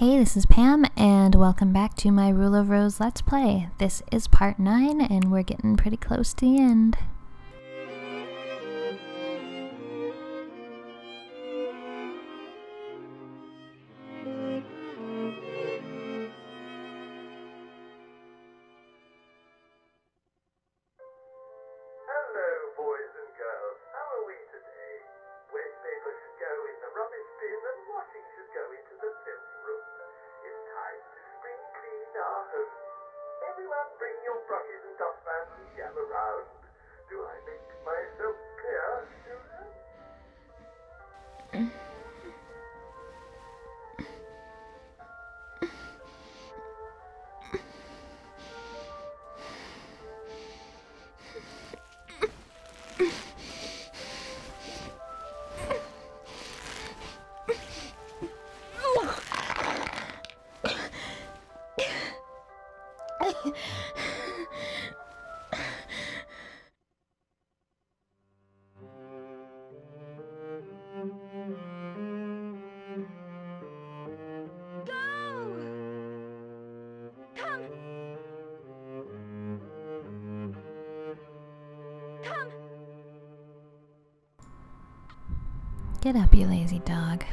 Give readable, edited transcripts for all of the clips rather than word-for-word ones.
Hey, this is Pam, and welcome back to my Rule of Rose Let's Play. This is part 9, and we're getting pretty close to the end. Hello, boys and girls. How are we today? Waste paper should go in the rubbish bin and washing should go into the filth room. It's time to spring clean our home. Everyone bring your brushes and dustpans and gather round. Do I make myself clear, children? Get up, you lazy dog.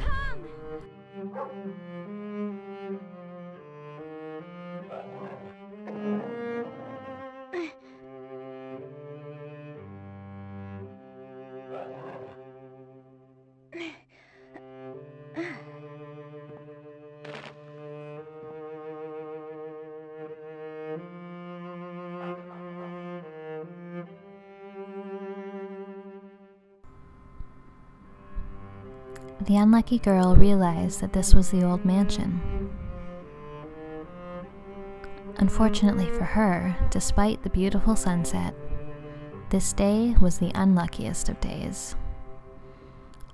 The unlucky girl realized that this was the old mansion. Unfortunately for her, despite the beautiful sunset, this day was the unluckiest of days.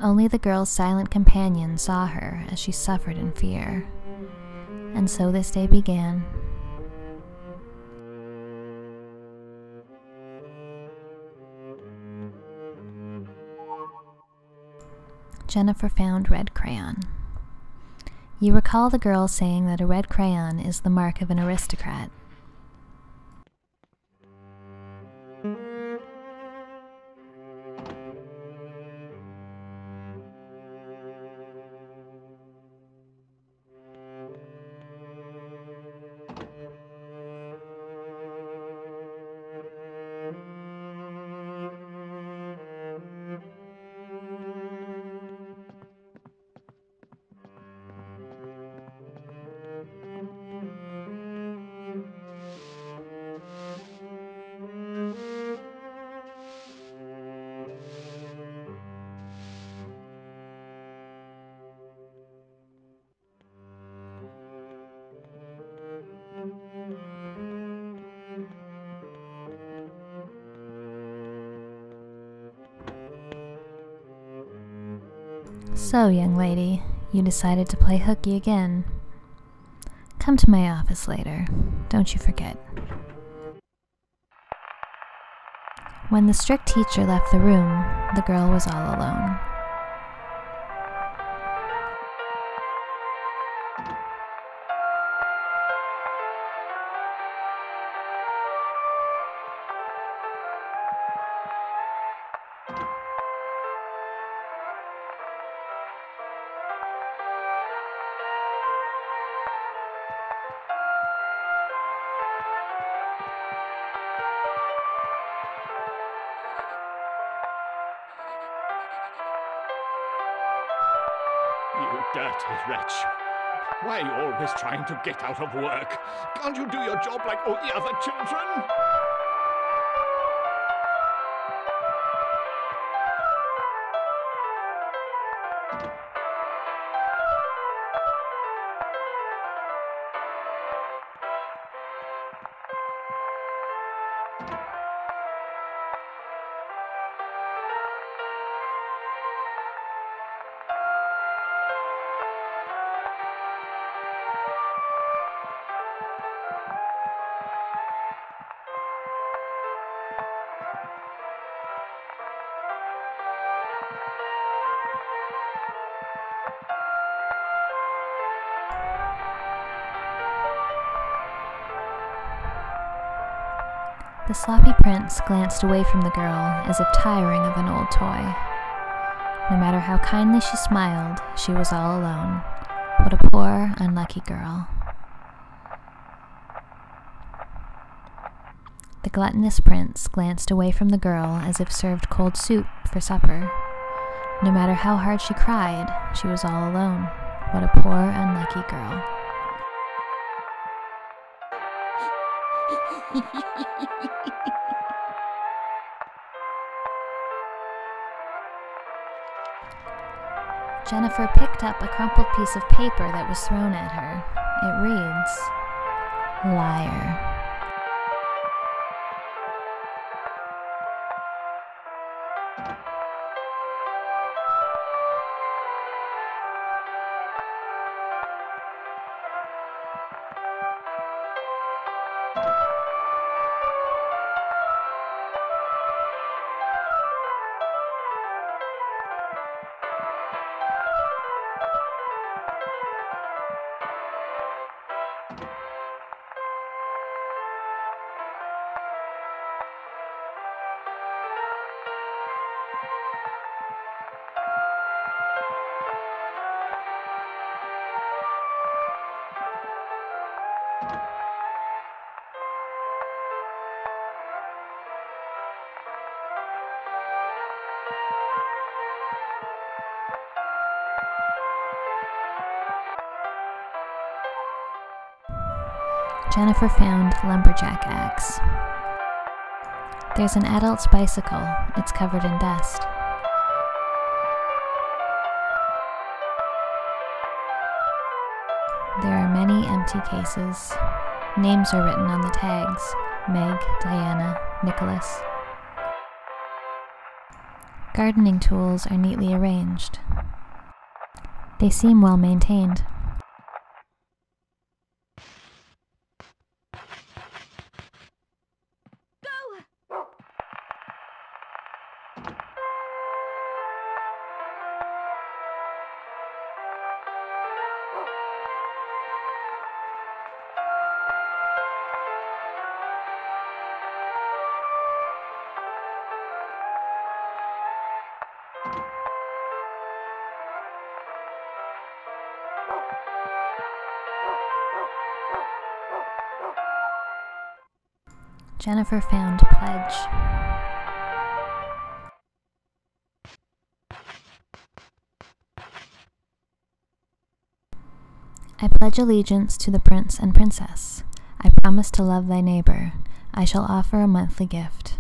Only the girl's silent companion saw her as she suffered in fear, and so this day began. Jennifer found red crayon. You recall the girl saying that a red crayon is the mark of an aristocrat. So, young lady, you decided to play hooky again. Come to my office later, don't you forget. When the strict teacher left the room, the girl was all alone. You dirty wretch. Why are you always trying to get out of work? Can't you do your job like all the other children? The sloppy prince glanced away from the girl as if tiring of an old toy. No matter how kindly she smiled, she was all alone. What a poor, unlucky girl. The gluttonous prince glanced away from the girl as if served cold soup for supper. No matter how hard she cried, she was all alone. What a poor, unlucky girl. Jennifer picked up a crumpled piece of paper that was thrown at her. It reads, "Liar." Jennifer found lumberjack axe. There's an adult's bicycle. It's covered in dust. There are many empty cases. Names are written on the tags: Meg, Diana, Nicholas. Gardening tools are neatly arranged. They seem well maintained. Jennifer found pledge. I pledge allegiance to the prince and princess. I promise to love thy neighbor. I shall offer a monthly gift.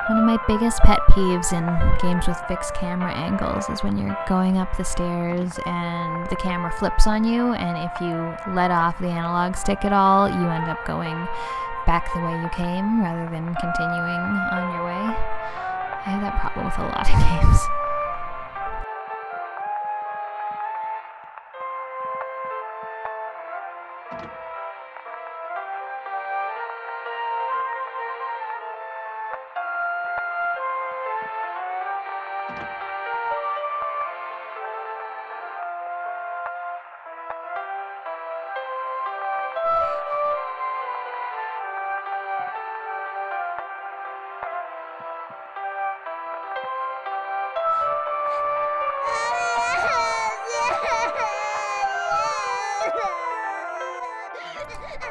One of my biggest pet peeves in games with fixed camera angles is when you're going up the stairs and the camera flips on you, and if you let off the analog stick at all, you end up going back the way you came rather than continuing on your way. I have that problem with a lot of games.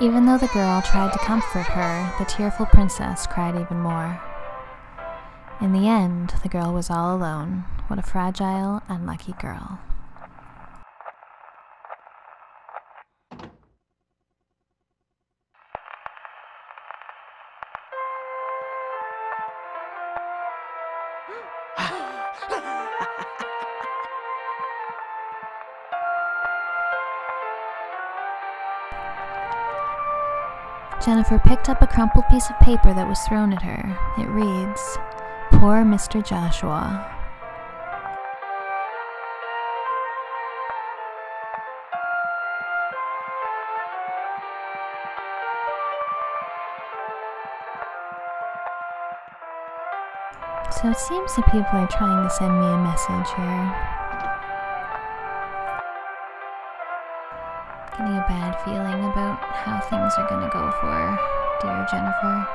Even though the girl tried to comfort her, the tearful princess cried even more. In the end, the girl was all alone. What a fragile, unlucky girl. Jennifer picked up a crumpled piece of paper that was thrown at her. It reads, "Poor Mr. Joshua." So it seems that people are trying to send me a message here. Getting a bad feeling about how things are gonna go for dear Jennifer.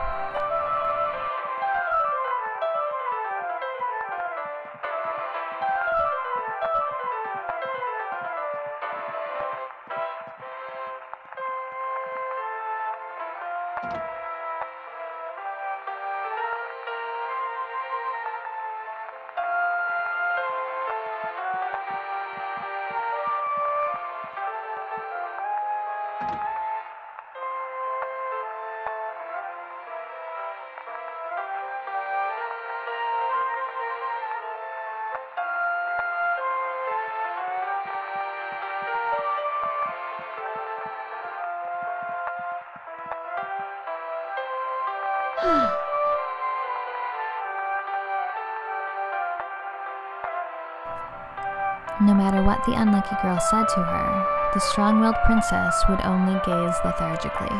No matter what the unlucky girl said to her, the strong-willed princess would only gaze lethargically.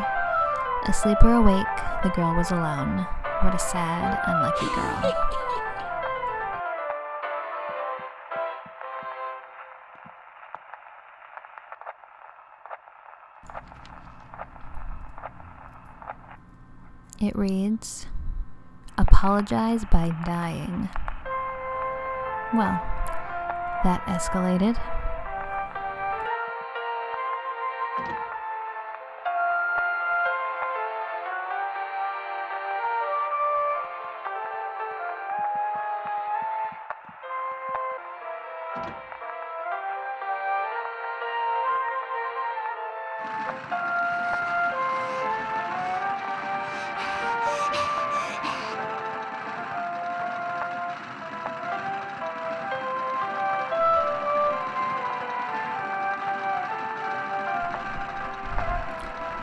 Asleep or awake, the girl was alone. What a sad, unlucky girl. It reads, "Apologize by dying." Well, that escalated.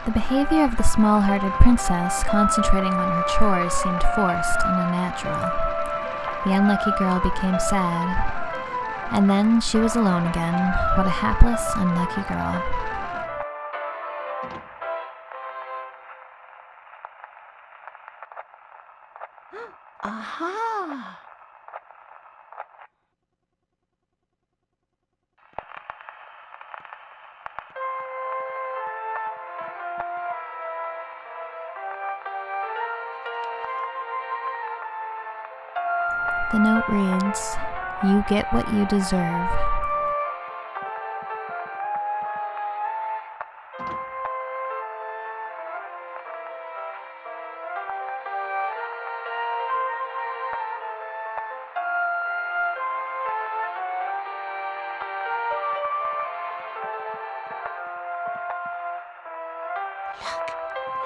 The behavior of the small-hearted princess concentrating on her chores seemed forced and unnatural. The unlucky girl became sad, and then she was alone again. What a hapless, unlucky girl. Aha! The note reads, "You get what you deserve."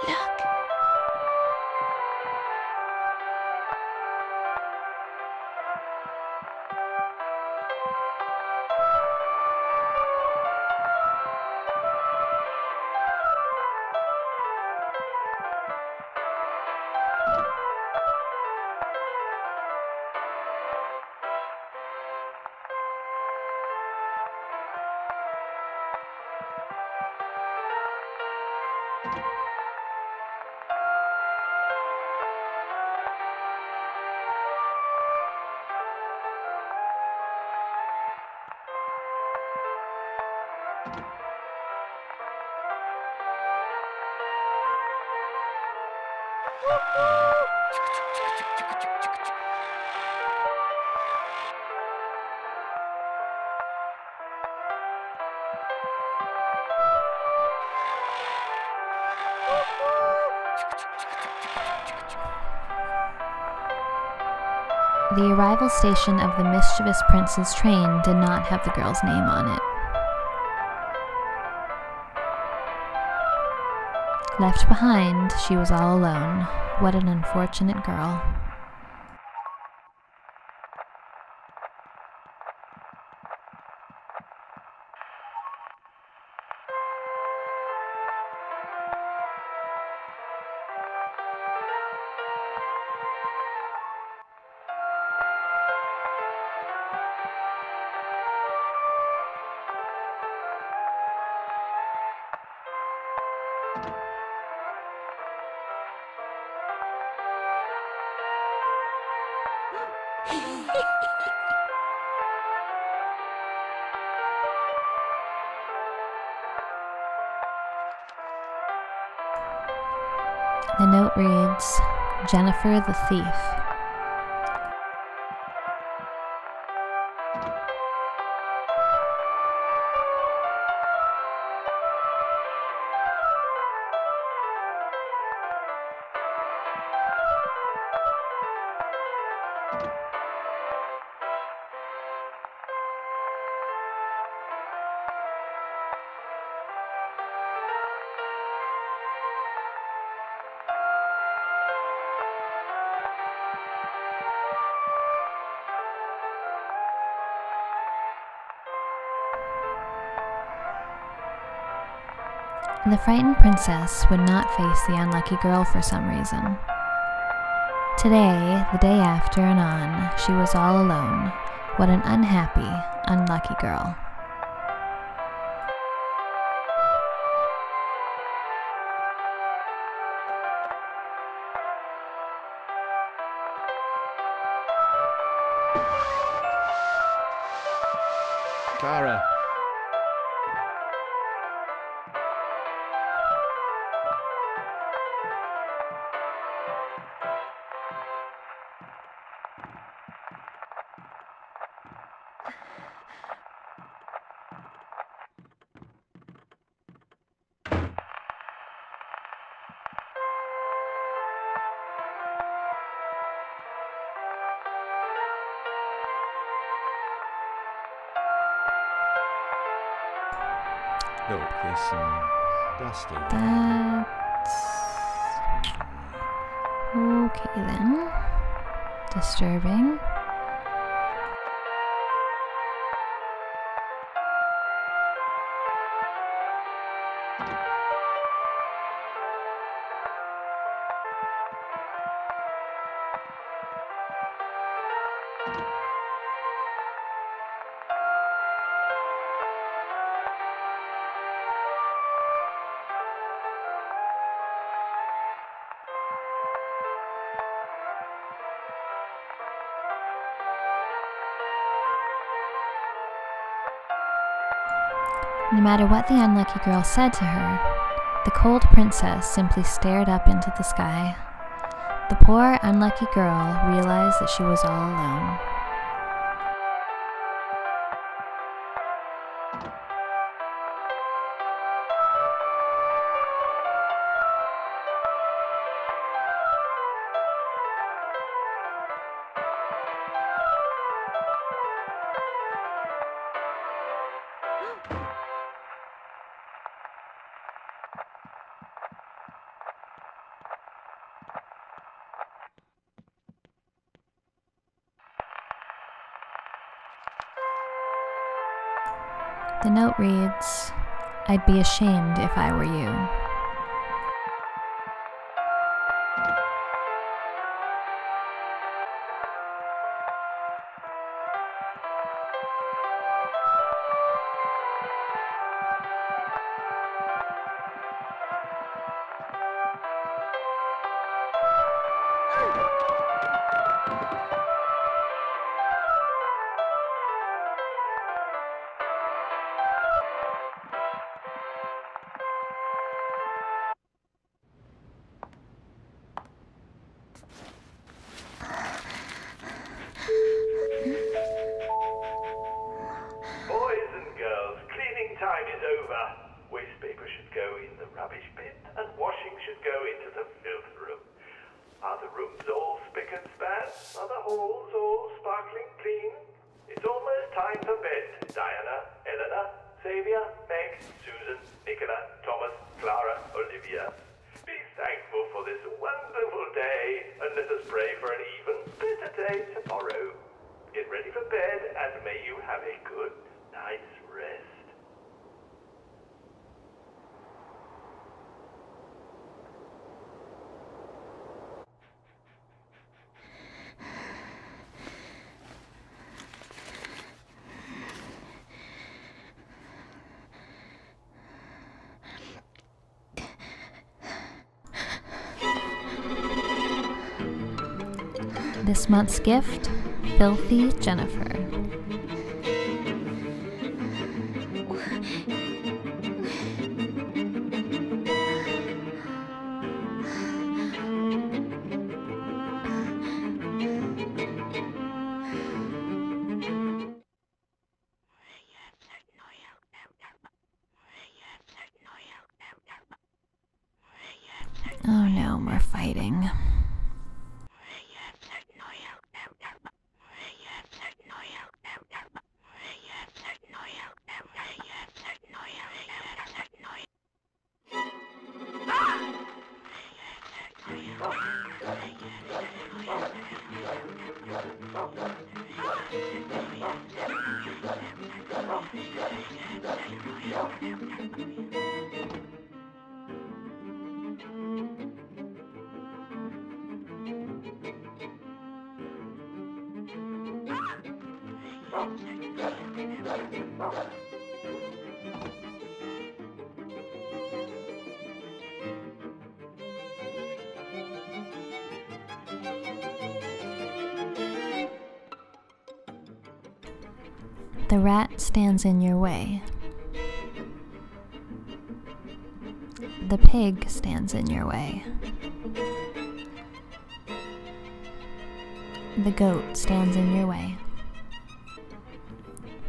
Look! The arrival station of the mischievous prince's train did not have the girl's name on it. Left behind, she was all alone. What an unfortunate girl. The note reads, Jennifer the Thief. The frightened princess would not face the unlucky girl for some reason. Today, the day after and on, she was all alone. What an unhappy, unlucky girl. Clara. Look, there's some dust over there. That's... okay then. Disturbing. No matter what the unlucky girl said to her, the cold princess simply stared up into the sky. The poor, unlucky girl realized that she was all alone. The note reads, I'd be ashamed if I were you. Boys and girls, cleaning time is over. Waste paper should go in the rubbish bin, and washing should go into the filth room. Are the rooms all spick and span? Are the halls all sparkling clean? It's almost time for bed. Diana, Eleanor, Xavier, Meg, Susan, Nicola, Thomas, Clara, Olivia. Be thankful for this wonderful day, and let us pray for an even better day tomorrow. Get ready for bed, and may you have a good night's rest. This month's gift, Filthy Jennifer. Oh no, more fighting. The rat stands in your way. The pig stands in your way. The goat stands in your way.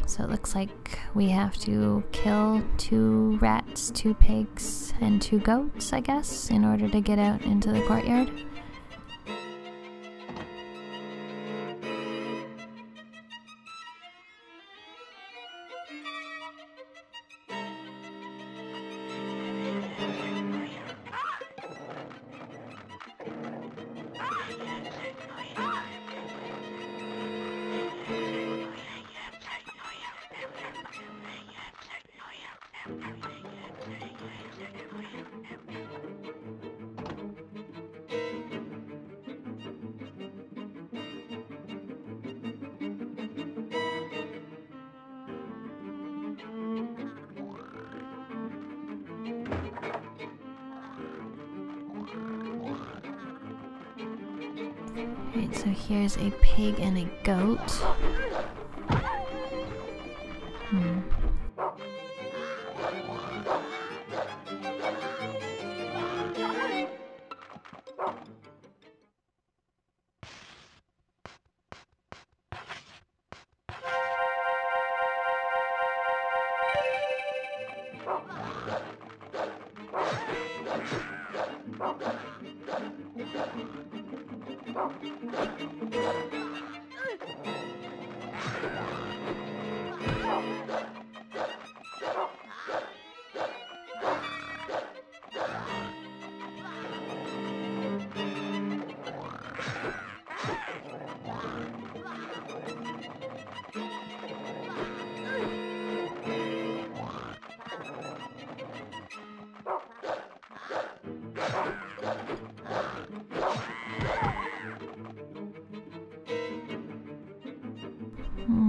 So it looks like we have to kill 2 rats, 2 pigs, and 2 goats, I guess, in order to get out into the courtyard. Alright, so here's a pig and a goat.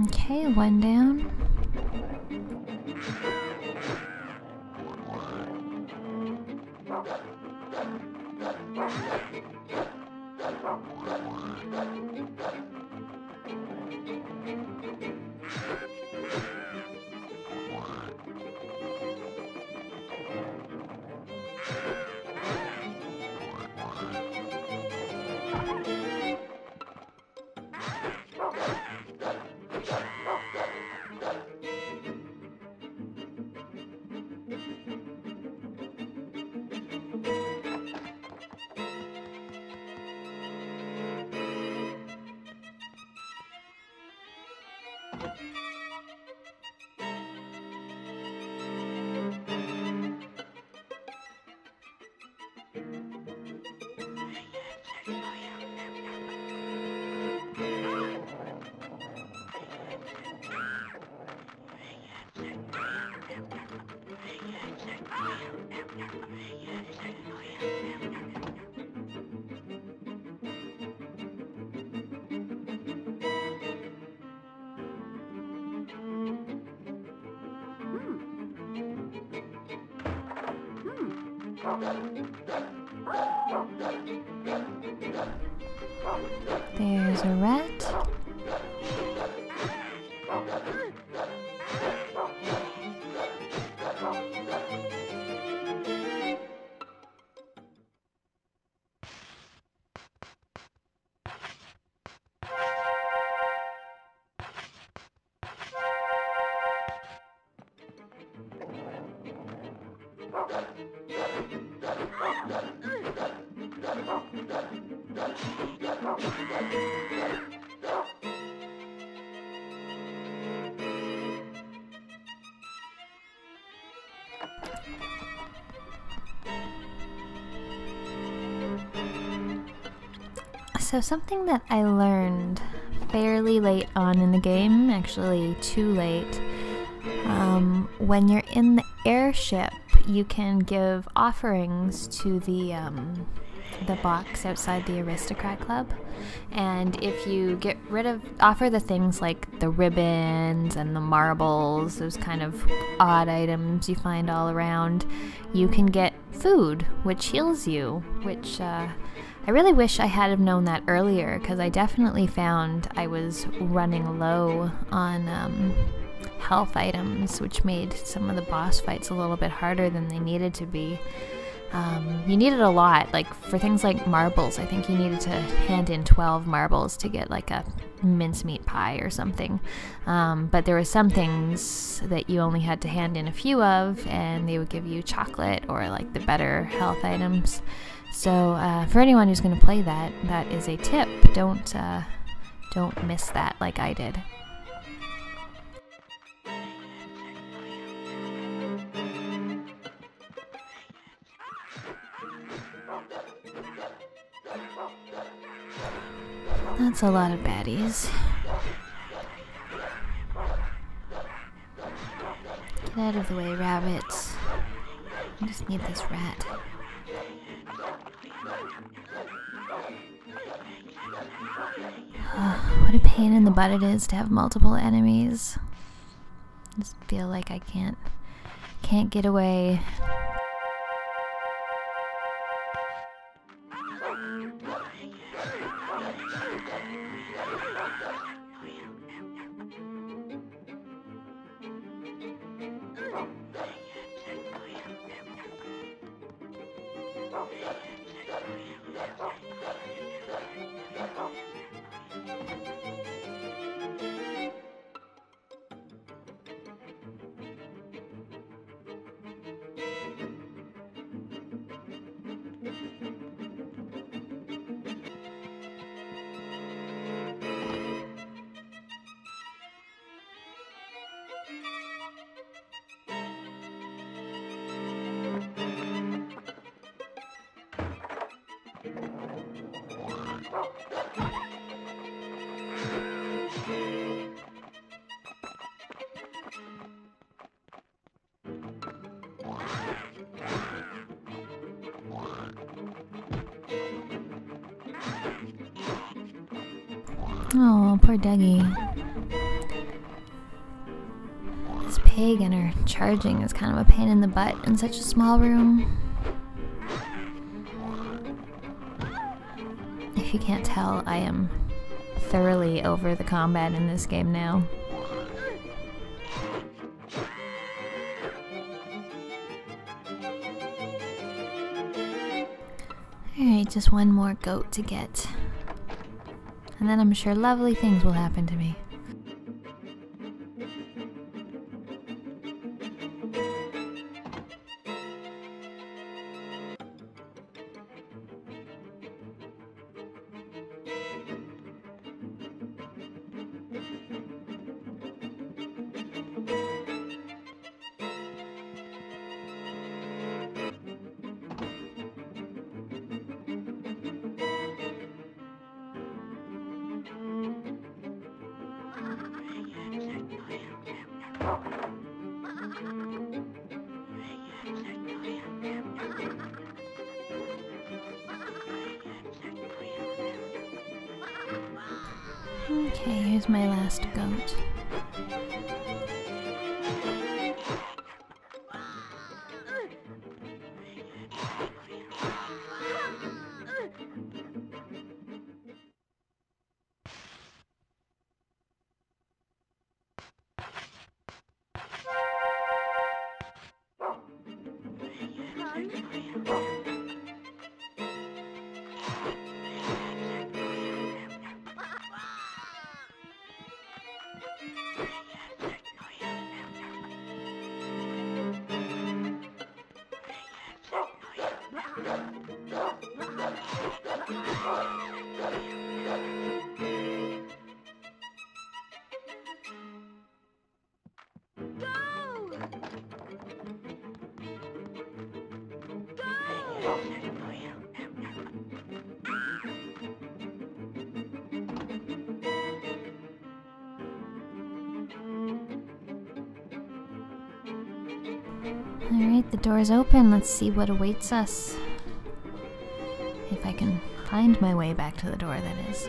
Okay, 1 down. There's a rat So something that I learned fairly late on in the game, actually too late, when you're in the airship, you can give offerings to the box outside the Aristocrat Club, and if you get rid of, offer the things like the ribbons and the marbles, those kind of odd items you find all around, you can get food, which heals you, which I really wish I had have known that earlier, because I definitely found I was running low on health items, which made some of the boss fights a little bit harder than they needed to be. You needed a lot, like for things like marbles, I think you needed to hand in 12 marbles to get like a mincemeat pie or something. But there were some things that you only had to hand in a few of, and they would give you chocolate or like the better health items. So for anyone who's going to play that, that is a tip. Don't miss that like I did. That's a lot of baddies. Get out of the way, rabbits. I just need this rat. What a pain in the butt it is to have multiple enemies. I just feel like I can't get away. Oh, poor Dougie. This pig and her charging is kind of a pain in the butt in such a small room. If you can't tell, I am thoroughly over the combat in this game now. Alright, just one more goat to get. And then I'm sure lovely things will happen to me. Okay, here's my last goat. Alright, the door's open. Let's see what awaits us. If I can find my way back to the door, that is.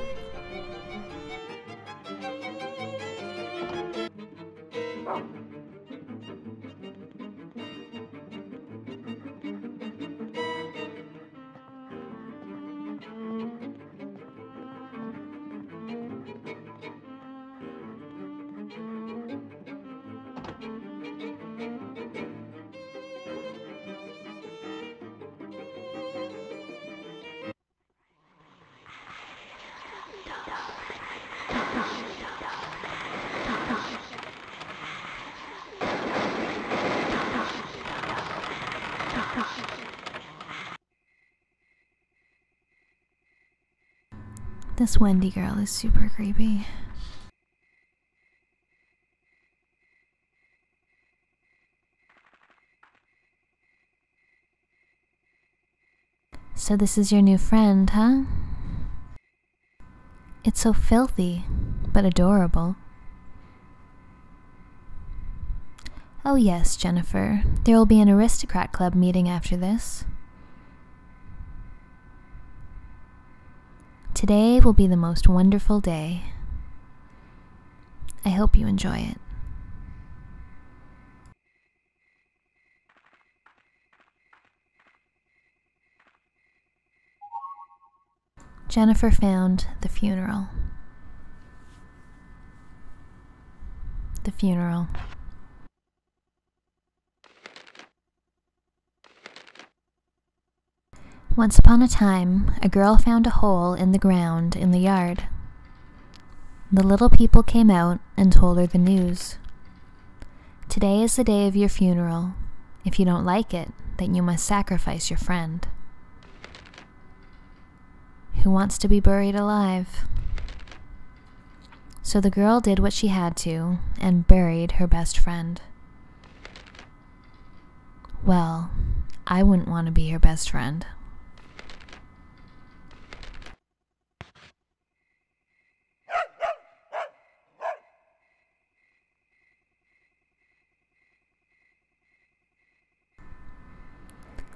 This Wendy girl is super creepy. So this is your new friend, huh? It's so filthy, but adorable. Oh yes, Jennifer. There will be an aristocrat club meeting after this. Today will be the most wonderful day. I hope you enjoy it. Jennifer found the funeral. The funeral. Once upon a time, a girl found a hole in the ground in the yard. The little people came out and told her the news. Today is the day of your funeral. If you don't like it, then you must sacrifice your friend. Who wants to be buried alive? So the girl did what she had to and buried her best friend. Well, I wouldn't want to be her best friend.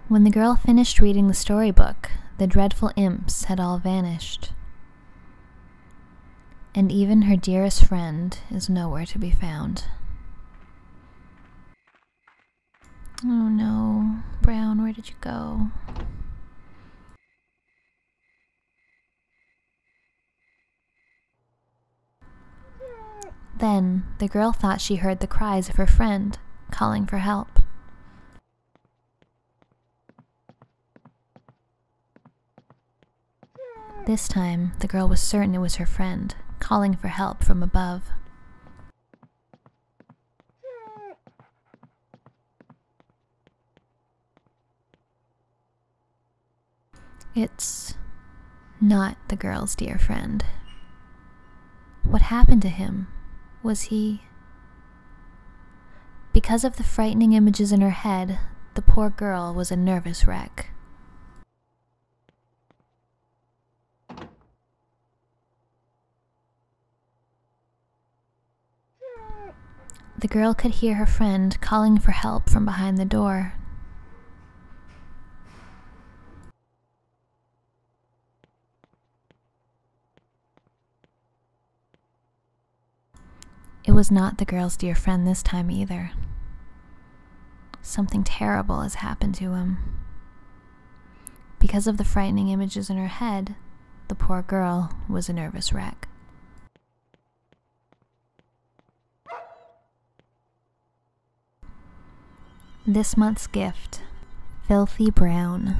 When the girl finished reading the storybook, the dreadful imps had all vanished. And even her dearest friend is nowhere to be found. Oh no, Brown, where did you go? Then the girl thought she heard the cries of her friend, calling for help. This time, the girl was certain it was her friend, calling for help from above. It's not the girl's dear friend. What happened to him? Was he... Because of the frightening images in her head, the poor girl was a nervous wreck. The girl could hear her friend calling for help from behind the door. It was not the girl's dear friend this time either. Something terrible has happened to him. Because of the frightening images in her head, the poor girl was a nervous wreck. This month's gift, Filthy Brown.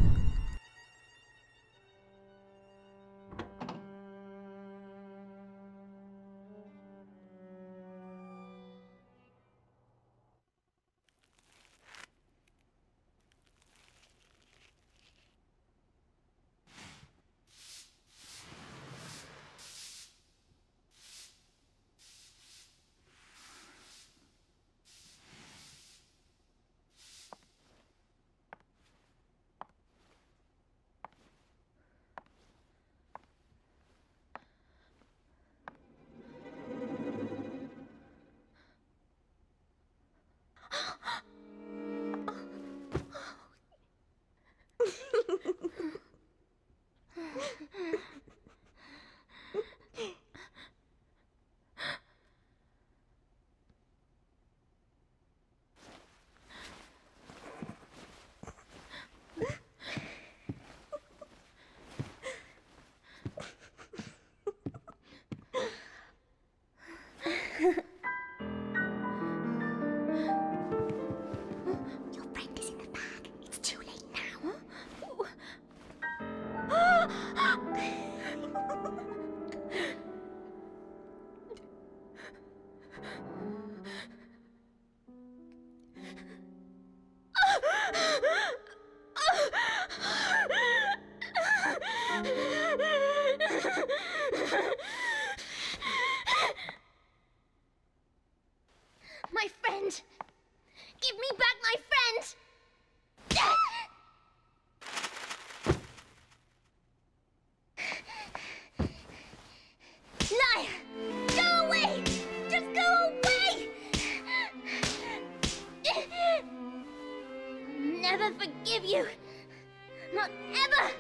together!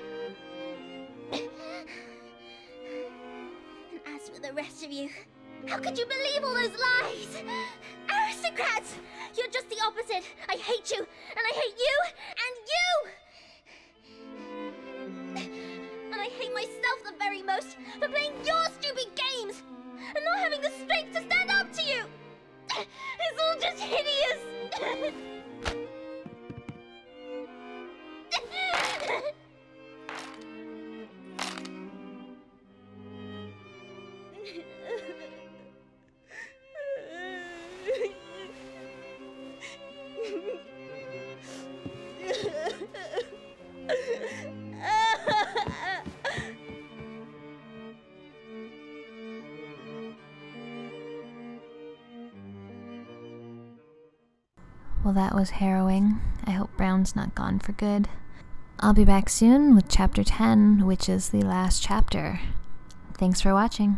And as for the rest of you, how could you believe all those lies? Aristocrats! You're just the opposite. I hate you, and I hate you, and you! And I hate myself the very most for playing your stupid games and not having the strength to stand up to you! It's all just hideous! Well, that was harrowing. I hope Brown's not gone for good. I'll be back soon with chapter 10, which is the last chapter. Thanks for watching.